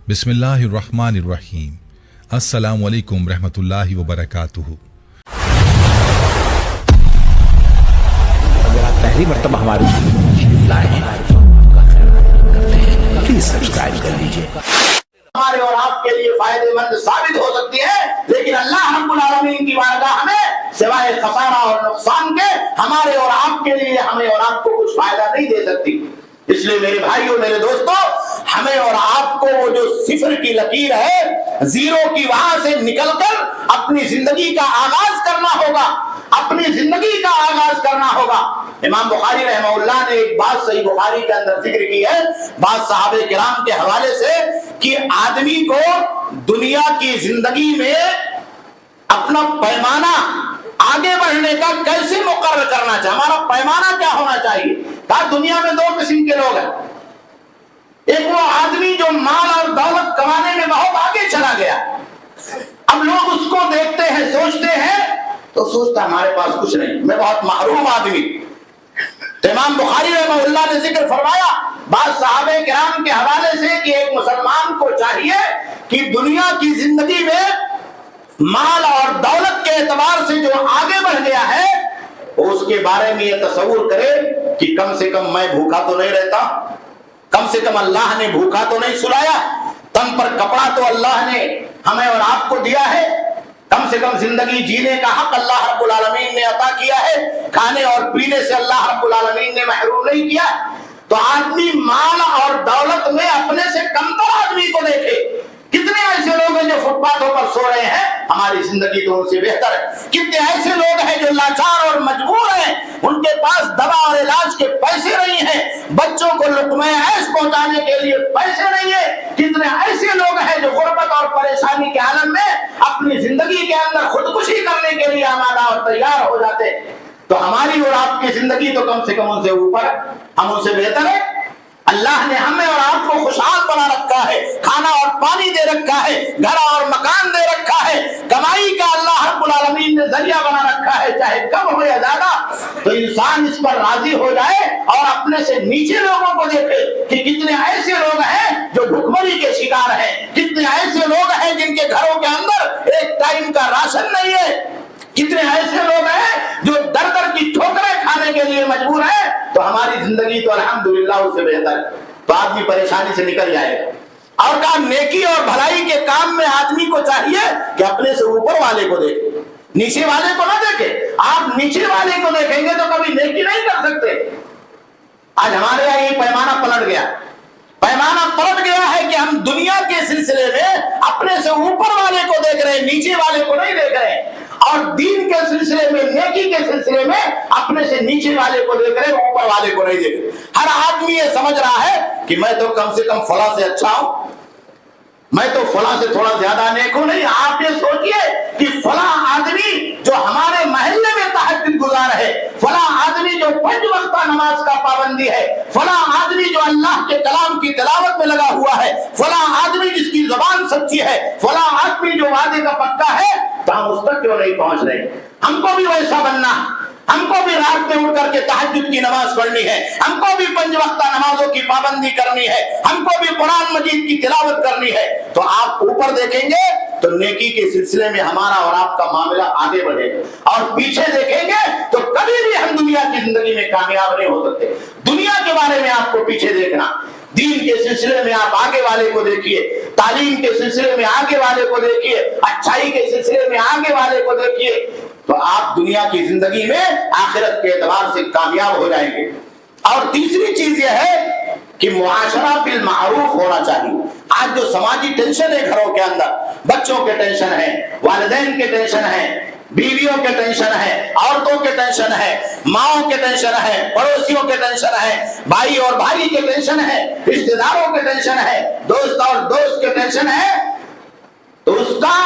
बिस्मिल्लाहिर्रहमानिर्रहीम। अस्सलामु अलैकुम रहमतुल्लाहि व बरकातुहू। अगर आप पहली मर्तबा हमारे लाए हैं प्लीज सब्सक्राइब कर लीजिए। हमारे और आपके लिए फायदेमंद साबित हो सकती है, लेकिन अल्लाह रब्बुल आलमीन की बारगाह में सिवाय खसारा और नुकसान के हमारे और आपके लिए हमें और आपको कुछ फायदा नहीं दे सकती। इसलिए मेरे भाइयों, मेरे दोस्तों, हमें और आपको वो जो सिफर की लकीर है, जीरो की, वहां से निकलकर अपनी जिंदगी का आगाज करना होगा, अपनी जिंदगी का आगाज करना होगा। इमाम बुखारी रहमहुल्लाह ने एक बात सही बुखारी के अंदर जिक्र की है, बात सहाबे किराम के हवाले से, कि आदमी को दुनिया की जिंदगी में अपना पैमाना आगे बढ़ने का कैसे मुकर्रर करना चाहिए, हमारा पैमाना क्या होना चाहिए। कहा दुनिया में दो किस्म के लोग हैं, एक वो आदमी जो माल और दौलत कमाने में बहुत आगे चला गया, अब लोग उसको देखते हैं, सोचते हैं, तो सोचता हमारे पास कुछ नहीं, मैं बहुत महरूम आदमी। तो इमाम बुखारी रहमहुल्लाह ने जिक्र फरमाया बात सहाबे किराम के हवाले से कि एक मुसलमान को चाहिए कि दुनिया की जिंदगी में माल और दौलत के एतबार से जो आगे बढ़ गया है, उसके बारे में ये तसव्वुर करे कि कम से कम मैं भूखा तो नहीं रहता, कम से कम अल्लाह ने भूखा तो नहीं सुलाया, तन पर कपड़ा तो अल्लाह ने हमें और आपको दिया है, कम से कम जिंदगी जीने का हक अल्लाह रब्बुल आलमीन ने अता किया है, खाने और पीने से अल्लाह रब्बुल आलमीन ने महरूम नहीं किया। तो आदमी माल और दौलत में अपने से कमतर आदमी को देखे। कितने ऐसे लोग हैं जो फुटपाथों पर सो रहे हैं, हमारी जिंदगी तो उनसे बेहतर है। कितने ऐसे लोग हैं जो लाचार और मजबूर हैं, उनके पास दवा और इलाज के पैसे नहीं हैं, बच्चों को लुक़्मा ऐश पहुंचाने के लिए पैसे नहीं है। कितने ऐसे लोग हैं जो गुर्बत और परेशानी के आलम में अपनी जिंदगी के अंदर खुदकुशी करने के लिए आमादा और तैयार हो जाते। तो हमारी और आपकी जिंदगी तो कम से कम उनसे ऊपर है, हम उनसे बेहतर है। अल्लाह ने हमें और आपको खुशहाल बना रखा है, खाना और पानी दे रखा है, घर और मकान दे रखा है, कमाई का अल्लाह रब्बुल आलमीन ने जरिया बना रखा है, चाहे कम हो या ज्यादा। तो इंसान इस पर राजी हो जाए और अपने से नीचे लोगों को देखे कि कितने ऐसे लोग हैं जो भुखमरी के शिकार हैं, कितने ऐसे लोग हैं जिनके घरों के अंदर एक टाइम का राशन नहीं है, कितने ऐसे लोग हैं जो दर दर की ठोकरें खाने के लिए मजबूर हैं। तो हमारी जिंदगी तो अल्हम्दुलिल्लाह उससे बेहतर है। तो आदमी परेशानी से निकल जाएगा। और कहा नेकी और भलाई के काम में आदमी को चाहिए कि अपने से ऊपर वाले को देखे, नीचे वाले को ना देखे। आप नीचे वाले को देखेंगे तो कभी नेकी नहीं कर सकते। आज हमारे यहाँ ये पैमाना पलट गया, पैमाना पलट गया है कि हम दुनिया के सिलसिले में अपने से ऊपर वाले को देख रहे हैं, नीचे वाले को नहीं देख रहे हैं। और दीन के सिलसिले में, नेकी के सिलसिले में अपने से नीचे वाले को देख रहे हैं, ऊपर वाले को नहीं देख रहे। हर आदमी ये समझ रहा है कि मैं तो कम से कम फला से अच्छा हूं, मैं तो फला से थोड़ा ज्यादा नेक हूं। नहीं, आप ये सोचिए कि फला आदमी जो हमारे महल्ले में तहज्जुद गुजार है, फला आदमी जो 5 वक्त नमाज का पाबंदी है, फला आदमी जो अल्लाह के कलाम की तिलावत में लगा हुआ है, फला आदमी जिसकी जुबान सच्ची है, फला आदमी जो वादे का पक्का है, तो हम उस तक क्यों नहीं पहुंच रहे। हमको भी वैसा बनना, हमको भी रात में उठ करके तहज्जुद की नमाज पढ़नी है, हमको भी 5 वक्त नमाजों की पाबंदी करनी है, हमको भी कुरान मजीद की तिलावत करनी है। तो आप ऊपर देखेंगे तो नेकी के सिलसिले में हमारा और आपका मामला आगे बढ़ेगा, और पीछे देखेंगे तो कभी भी हम दुनिया की जिंदगी में कामयाब नहीं हो सकते। दुनिया के बारे में आपको पीछे देखना, दीन के सिलसिले में आप आगे वाले को देखिए, तालीम के सिलसिले में आगे वाले को देखिए, अच्छाई के सिलसिले में आगे वाले को देखिए, तो आप दुनिया की जिंदगी में आखिरत के एतबार से कामयाब हो जाएंगे। और तीसरी चीज यह है कि मुआशरा बिल मारूफ होना चाहिए। आज जो समाजी टेंशन है घरों के अंदर, बच्चों के टेंशन है, वालिदैन के टेंशन है, बीवियों के टेंशन है, औरतों के टेंशन है, माओं के टेंशन है, पड़ोसियों के टेंशन है, भाई और भाई के टेंशन है, रिश्तेदारों के टेंशन है, दोस्त और दोस्त के टेंशन है, तो उसका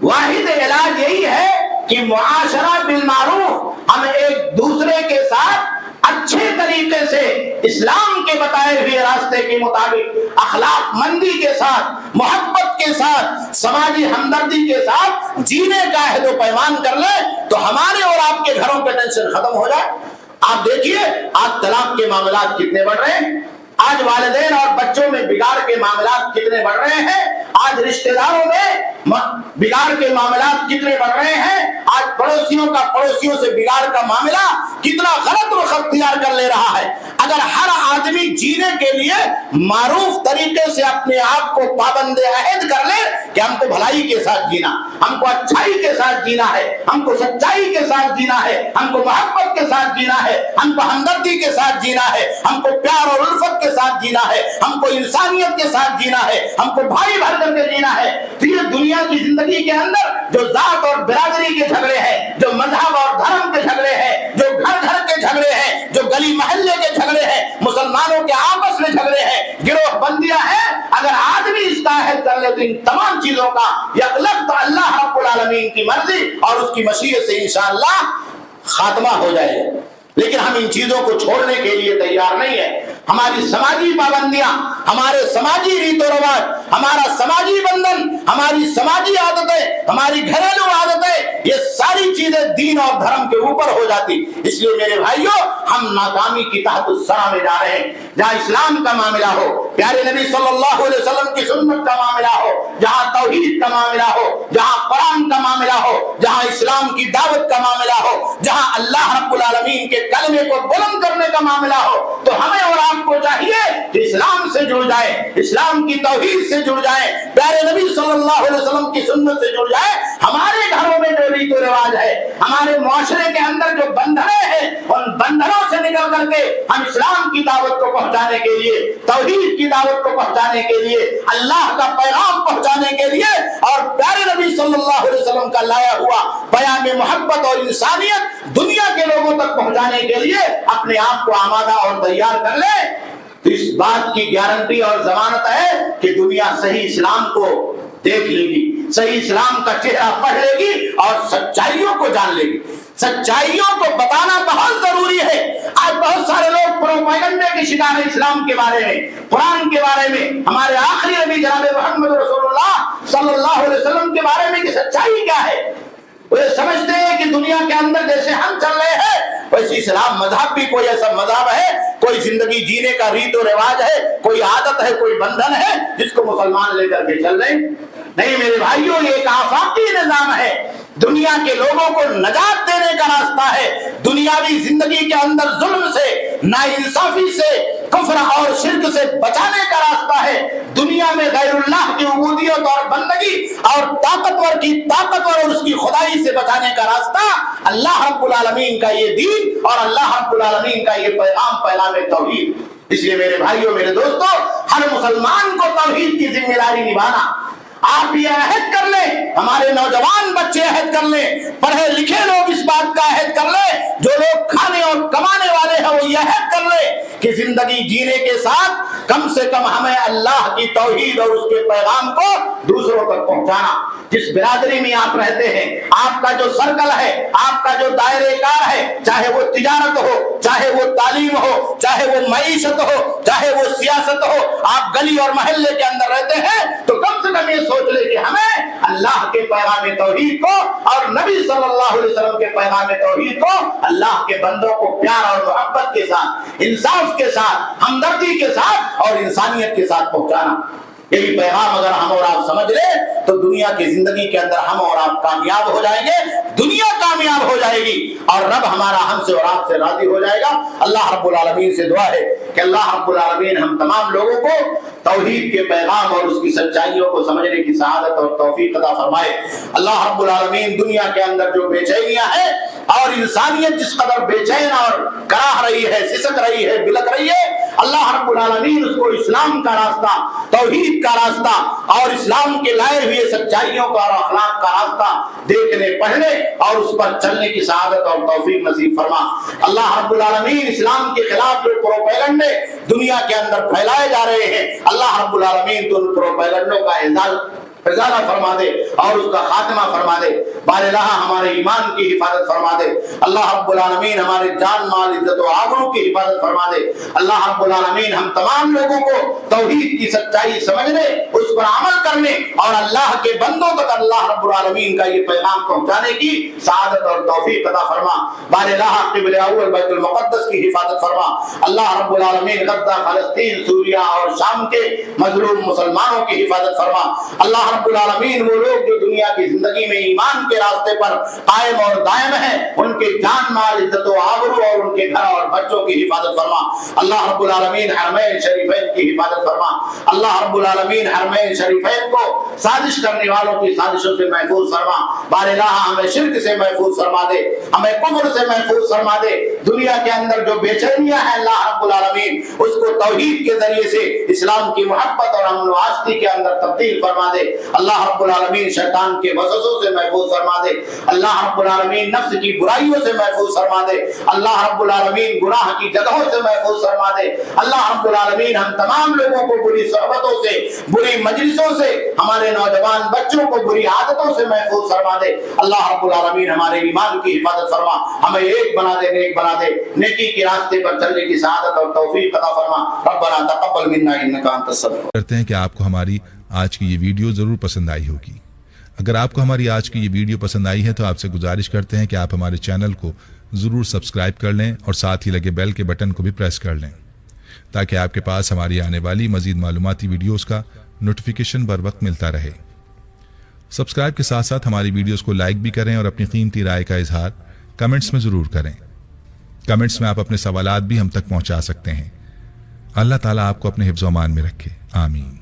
वाहिद इलाज यही है कि मुआशरा बिल मारूफ, हम एक दूसरे के साथ अच्छे तरीके से इस्लाम के बताए हुए रास्ते के मुताबिक अखलाक मंदी के साथ, मोहब्बत के साथ, समाजी हमदर्दी के साथ जीने का अहद व पैमान कर ले, तो हमारे और आपके घरों के टेंशन खत्म हो जाए। आप देखिए आज तलाक के मामलात कितने बढ़ रहे हैं, آج والدین اور بچوں میں بگاڑ کے معاملات کتنے بڑھ رہے ہیں، آج رشتہ داروں میں بگاڑ کے معاملات کتنے بڑھ رہے ہیں، آج پڑوسیوں سے بگاڑ کا معاملہ کتنا غلط رخ اختیار کر لے رہا ہے۔ اگر ہر آدمی جینے کے لیے معروف طریقے سے اپنے آپ کو پابند عہد کر لے کہ ہم کو بھلائی کے ساتھ جینا، ہم کو اچھائی کے ساتھ جینا ہے، ہم کو سچائی کے ساتھ جینا ہے، ہم کو محبت کے ساتھ جینا ہے، ہم کو ہمدردی کے ساتھ جینا ہے، ہم کو پیار اور الفت کے ساتھ جینا ہے، ہم کو انسانیت کے ساتھ جینا ہے، ہم کو بھائی بھر کر کے جینا ہے، تو یہ دنیا کی زندگی کے اندر جو ذات اور برادری کے جھگڑے ہیں، جو مذہب اور دھرم کے جھگڑے ہیں، جو گھر گھر کے جھگڑے ہیں، جو گلی محلے کے جھگڑے ہیں، مسلمانوں کے آپس میں جھگڑے ہیں، گروہ بندیاں ہیں، اگر آدمی اس کا عہد کر لے تو ان تمام چیزوں کا یکلخت اللہ رب العالمین کی مرضی اور اس کی مشیت سے انشاءاللہ خاتمہ ہو جائے گا۔ لیکن ہم ان چیزوں کو چھوڑنے کے لیے تیار نہیں ہیں۔ ہماری سماجی پابندیاں، ہمارے سماجی ریت و رواج، ہمارا سماجی بندھن، ہماری سماجی عادتیں، ہماری گھریلو عادتیں، یہ ساری چیزیں دین اور دھرم کے اوپر ہو جاتی۔ اس لیے میرے بھائیوں، ہم ناکامی کی تحت الثرى میں جا رہے ہیں۔ جہاں اسلام کا معاملہ ہو، پیارے نبی صلی اللہ علیہ وسلم کی سنت کا معاملہ ہو، جہاں توحید کا معاملہ ہو، جہاں قرآن کا معاملہ ہو، جہاں اسلام کی دعوت کا معاملہ ہو، جہاں اللہ رب العالمین کے کلمے کو بلند کرنے کا معاملہ ہو، تو ہمیں اور آپ کو چاہیے کہ اسلام سے جڑ جائے، اسلام کی توحید سے جڑ جائے، پیارے نبی صلی اللہ علیہ وسلم کی سنت سے جڑ جائے۔ ہمارے گھروں میں جو ریت و رواج ہے، ہمارے معاشرے کے اندر جو بندھنے ہیں، ان بندھنوں سے نکل کر کے ہم اسلام کی دعوت کو پہنچانے کے لیے، توحید کی دعوت کو پہنچانے کے لیے، اللہ کا پیغام پہنچانے کے لیے اور پیارے نبی صلی اللہ علیہ وسلم کا لایا ہوا پیام محبت اور انسانیت دنیا کے لوگوں تک پہنچانے کے لیے اپنے آپ کو آمادہ اور تیار کر لے، تو اس بات کی گارنٹی اور ضمانت ہے کہ دنیا صحیح اسلام کو دیکھ لے گی، صحیح اسلام کا چہرہ پڑھ لے گی اور سچائیوں کو جان لے گی۔ سچائیوں کو بتانا بہت ضروری ہے۔ آج بہت سارے لوگ پروپیگنڈے کے شکار ہیں اسلام کے بارے میں، قرآن کے بارے میں، ہمارے آخری نبی جناب محمد رسول اللہ صلی اللہ علیہ وسلم کے بارے میں کہ سچائی کیا ہے۔ وہ یہ سمجھتے ہیں کہ دنیا کے اندر جیسے ہم چل رہے ہیں ویسے اسلام مذہب بھی کوئی ایسا مذہب ہے، کوئی زندگی جینے کا ریت و رواج ہے، کوئی عادت ہے، کوئی بندھن ہے جس کو مسلمان لے کر کے چل رہے ہیں۔ نہیں میرے بھائیوں، یہ ایک آفاقی نظام ہے، دنیا کے لوگوں کو نجات دینے کا راستہ ہے، دنیاوی زندگی کے اندر ظلم سے، ناانصافی سے، کفر اور شرک سے بچانے کا راستہ ہے، دنیا میں غیر اللہ کی عبودیت اور بندگی اور طاقتور کی طاقتور اور اس کی خدائی سے بچانے کا راستہ اللہ رب العالمین کا یہ دین اور اللہ رب العالمین کا یہ پیغام توحید۔ اس لیے میرے بھائیوں، میرے دوستوں، ہر مسلمان کو توحید کی ذمہ داری نبھانا۔ آپ یہ عہد کر لیں، ہمارے نوجوان بچے عہد کر لیں، پڑھے لکھے لوگ اس بات کا عہد کر لیں، جو لوگ کھانے اور کمانے والے ہیں وہ یہ عہد کر لیں کہ زندگی جینے کے ساتھ کم سے کم ہمیں اللہ کی توحید اور اس کے پیغام کو دوسروں تک پہنچانا۔ جس برادری میں آپ رہتے ہیں، آپ کا جو سرکل ہے، آپ کا جو دائرہ کار ہے، چاہے وہ تجارت ہو، چاہے وہ تعلیم ہو، چاہے وہ معیشت ہو، چاہے وہ سیاست ہو، آپ گلی اور محلے کے اندر رہتے ہیں تو کم سے کم یہ سوچ لے کہ ہمیں اللہ کے پیغام توحید کو اور نبی صلی اللہ علیہ وسلم کے پیغام توحید کو اللہ کے بندوں کو پیار اور محبت کے ساتھ، انصاف کے ساتھ، ہمدردی کے ساتھ اور انسانیت کے ساتھ پہنچانا۔ یہی پیغام اگر ہم اور آپ سمجھ لیں تو دنیا کی زندگی کے اندر ہم اور آپ کامیاب ہو جائیں گے، دنیا کامیاب ہو جائے گی اور رب ہمارا ہم سے اور آپ سے راضی ہو جائے گا۔ اللہ رب العالمین سے دعا ہے کہ اللہ رب العالمین ہم تمام لوگوں کو توحید کے پیغام اور اس کی سچائیوں کو سمجھنے کی سعادت اور توفیق عطا فرمائے۔ اللہ رب العالمین دنیا کے اندر جو بے چینیاں ہیں اور انسانیت جس قدر بے چین اور کراہ رہی ہے، سسک رہی ہے، بلک رہی ہے، اللہ رب العالمین اس کو اسلام کا راستہ، توحید کا راستہ اور اسلام کے لائے ہوئے سچائیوں کا اور اخلاق کا راستہ دیکھنے، پڑھنے اور اس پر چلنے کی سعادت اور توفیق نصیب فرما۔ اللہ رب العالمین اسلام کے خلاف جو پروپیگنڈے دنیا کے اندر پھیلائے جا رہے ہیں، اللہ رب العالمین تو ان پروپیگنڈوں کا ازالہ فرما دے اور اس کا خاتمہ فرما دے۔ باراللہ ہمارے ایمان کی حفاظت فرما دے۔ اللہ رب العالمین ہمارے جان مال عزت و آبرو کی حفاظت فرما دے۔ اللہ رب العالمین ہم تمام لوگوں کو توحید کی سچائی سمجھنے، اس پر عمل کرنے करने और अल्लाह के बंदों तक अल्लाह रब्बुल आलमीन का ये पैगाम पहुंचाने की सआदत और तौफीक अता फरमा। बारगाह क़िबला अव्वल बैतुल मुक़द्दस की हिफाजत फरमा। अल्लाह रब्बुल आलमीन गज़ा, फ़लस्तीन, सूरिया और शाम के मज़लूम मुसलमानों की हिफाजत फरमा। अल्लाह रब्बुल आलमीन वो लोग जो दुनिया की जिंदगी में ईमान के रास्ते पर कायम और दायम है, उनके जान माल, इज्जत व आबरू और उनके घर और बच्चों की हिफाजत फरमा। अल्लाह रब्बुल आलमीन हरमैन शरीफैन की हिफाजत फरमा। अल्लाह रब्बुल आलमीन हरमैन शरीफैन को साजिश करने वालों की साजिशों से महफूज फरमा। बारगाह हमें शिर्क से महफूज फरमा दे, हमें कुफ्र से महफूज फरमा दे। दुनिया के अंदर जो बेचैनियां हैं अल्लाह रब्बुल आलमीन उसको तौहीद के जरिए से इस्लाम की मोहब्बत और अमन व आस्ती के अंदर तब्दील फरमा दे। अल्लाह रब्बुल आलमीन शैतान के वसवसों से महफूज फरमा दे। अल्लाह रब्बुल आलमीन नफ्स की बुराइयों से महफूज फरमा दे। अल्लाह रब्बुल आलमीन गुनाह की जगहों से महफूज फरमा दे। अल्लाह रब्बुल आलमीन हम तमाम लोगों को बुरी सोहबतों से, बुरी मजलिसों से, हमारे नौजवान बच्चों को बुरी आदतों से महफूज फरमा दे। अल्लाह रब्बुल आलमीन हमारे ईमान की हिफाजत फरमा, हमें एक बना दे, नेक बना दे, नेकी के रास्ते पर चलने की सआदत और तौफीक अता फरमा। रब्बना तक़ब्बल मिन्ना इन्नका अंतस समीउल। करते हैं कि आपको हमारी आज की ये वीडियो ज़रूर पसंद आई होगी। अगर आपको हमारी आज की ये वीडियो पसंद आई है तो आपसे गुजारिश करते हैं कि आप हमारे चैनल को ज़रूर सब्सक्राइब कर लें और साथ ही लगे बेल के बटन को भी प्रेस कर लें ताकि आपके पास हमारी आने वाली मज़ीद मालूमाती वीडियोज़ का नोटिफिकेशन बर वक्त मिलता रहे। सब्सक्राइब के साथ साथ हमारी वीडियोज़ को लाइक भी करें और अपनी कीमती राय का इजहार कमेंट्स में ज़रूर करें। कमेंट्स में आप अपने सवालात भी हम तक पहुँचा सकते हैं। अल्लाह ताला आपको अपने हिफ्ज़-ओ-अमान में रखे। आमीन।